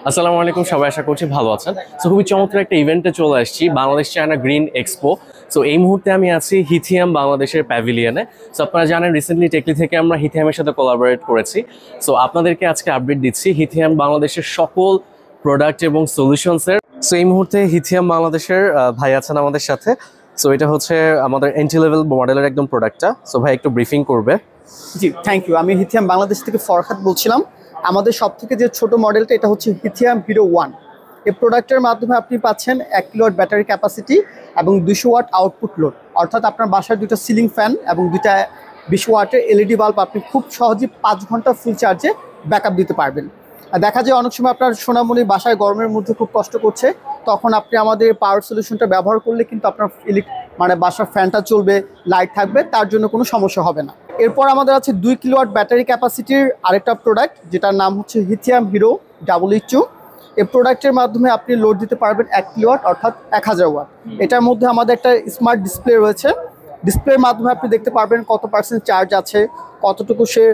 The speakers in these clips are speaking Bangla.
আসসালামু আলাইকুম, সবাই আশা করছি ভালো আছেন। সো খুবই চমৎকার একটা ইভেন্টে চলে আসছি, Bangladesh China green expo. So এই মুহূর্তে আমি আছি হিথিয়াম বাংলাদেশের প্যাভিলিয়নে। সো আপনারা জানেন রিসেন্টলি টেকলি থেকে আমরা হিথিয়ামের সাথে কোলাবোরেট করেছি। সো আপনাদেরকে আজকে আপডেট দিচ্ছি হিথিয়াম বাংলাদেশের সকল প্রোডাক্ট এবং সলিউশনসের। সো এই মুহূর্তে হিথিয়াম বাংলাদেশের ভাই আছেন আমাদের সাথে। সো এটা হচ্ছে আমাদের এন্ট্রি লেভেল মডেলের একদম প্রোডাক্টটা। সো ভাই একটু ব্রিফিং করবে। জি, থ্যাংক ইউ। আমি হিথিয়াম বাংলাদেশ থেকে ফরহাদ বলছিলাম। আমাদের সব থেকে যে ছোট মডেলটা, এটা হচ্ছে হিথিয়াম হিরো 1। এই প্রোডাক্টের মাধ্যমে আপনি পাচ্ছেন 1 কিলোওয়াট ব্যাটারি ক্যাপাসিটি এবং 200 ওয়াট আউটপুট লোড। অর্থাৎ আপনার বাসায় দুটো সিলিং ফ্যান এবং দুটা 20 ওয়াটের এলইডি বাল্ব আপনি খুব সহজেই 5 ঘন্টা ফুল চার্জে ব্যাকআপ দিতে পারবেন। আর দেখা যায় অনেক সময় আপনার সোনামণি বাসায় গরমের মধ্যে খুব কষ্ট করছে, তখন আপনি আমাদের পাওয়ার সলিউশনটা ব্যবহার করলে কিন্তু আপনার বাসার ফ্যানটা চলবে, লাইট থাকবে, তার জন্য কোনো সমস্যা হবে না। এরপর আমাদের আছে 2 কিলোওয়াট ব্যাটারি ক্যাপাসিটির আরেকটা প্রোডাক্ট, যেটার নাম হচ্ছে হিথিয়াম হিরো EE2। এই প্রোডাক্টের মাধ্যমে আপনি লোড দিতে পারবেন 1 কিলোওয়াট অর্থাৎ 1000 ওয়াট। এটার মধ্যে আমাদের একটা স্মার্ট ডিসপ্লে রয়েছে। ডিসপ্লের মাধ্যমে আপনি দেখতে পারবেন কত % চার্জ আছে, কতটুকু সে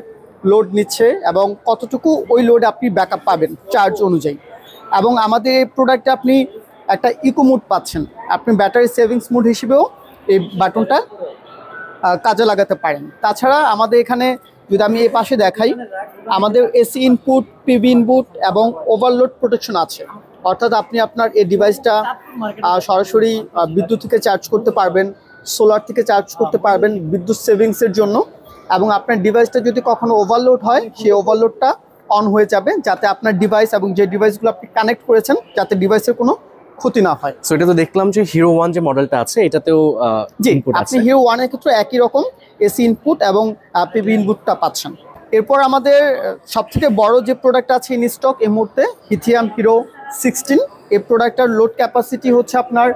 লোড নিচ্ছে এবং কতটুকু ওই লোড আপনি ব্যাকআপ পাবেন চার্জ অনুযায়ী। এবং আমাদের এই প্রোডাক্টে আপনি একটা ইকো মোড পাচ্ছেন। আপনি ব্যাটারি সেভিংস মোড হিসেবেও এই বাটনটা কাজে লাগাতে পারেন। তাছাড়া আমাদের এখানে যদি আমি এই পাশে দেখাই, আমাদের এসি ইনপুট, পিভি ইনপুট এবং ওভারলোড প্রোটেকশন আছে। অর্থাৎ আপনি আপনার এই ডিভাইসটা সরাসরি বিদ্যুৎ থেকে চার্জ করতে পারবেন, সোলার থেকে চার্জ করতে পারবেন বিদ্যুৎ সেভিংসের জন্য। এবং আপনার ডিভাইসটা যদি কখনো ওভারলোড হয়, সেই ওভারলোডটা অন হয়ে যাবে, যাতে আপনার ডিভাইস এবং যে ডিভাইসগুলো আপনি কানেক্ট করেছেন যাতে ডিভাইসের কোনো ক্ষতি না হয়। সো এটা তো দেখলাম যে হিরো 1 যে মডেলটা আছে এটাতেও জি, ইনপুট আপনি আছে। হিরো 1 এর ক্ষেত্রে একই রকম এসি ইনপুট এবং পিভি ইনপুটটা পাচ্ছেন। এরপর আমাদের সবথেকে বড় যে প্রোডাক্ট আছে ইন স্টক এই মুহূর্তে, হিথিয়াম হিরো 16। এই প্রোডাক্টটার লোড ক্যাপাসিটি হচ্ছে আপনার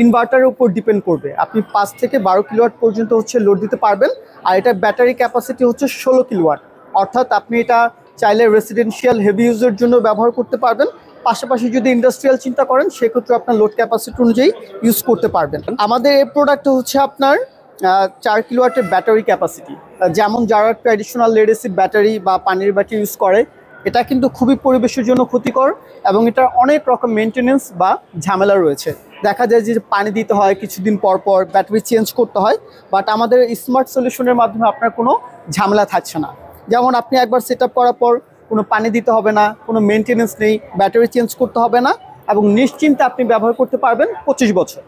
ইনভার্টারের উপর ডিপেন্ড করবে। আপনি 5 থেকে 12 কিলোওয়াট পর্যন্ত হচ্ছে লোড দিতে পারবেন। আর এটা ব্যাটারি ক্যাপাসিটি হচ্ছে 16 কিলোওয়াট। অর্থাৎ আপনি এটা চাইলে রেসিডেন্সিয়াল হেভি ইউজের জন্য ব্যবহার করতে পারবেন। পাশাপাশি যদি ইন্ডাস্ট্রিয়াল চিন্তা করেন, সেক্ষেত্রে আপনার লোড ক্যাপাসিটি অনুযায়ী ইউজ করতে পারবেন। আমাদের এই প্রোডাক্টটা হচ্ছে আপনার 4 কিলোওয়াটের ব্যাটারি ক্যাপাসিটি। যেমন যারা ট্র্যাডিশনাল লেড অ্যাসিড ব্যাটারি বা পানির ব্যাটারি ইউজ করে, এটা কিন্তু খুবই পরিবেশের জন্য ক্ষতিকর এবং এটার অনেক রকম মেনটেনেন্স বা ঝামেলা রয়েছে। দেখা যায় যে পানি দিতে হয়, কিছুদিন পর পর ব্যাটারি চেঞ্জ করতে হয়। বাট আমাদের স্মার্ট সলিউশনের মাধ্যমে আপনার কোনো ঝামেলা থাকছে না। যেমন আপনি একবার সেট আপ করার পর কোনো পানি দিতে হবে না, কোনো মেনটেনেন্স নেই, ব্যাটারি চেঞ্জ করতে হবে না এবং নিশ্চিন্তে আপনি ব্যবহার করতে পারবেন 25 বছর।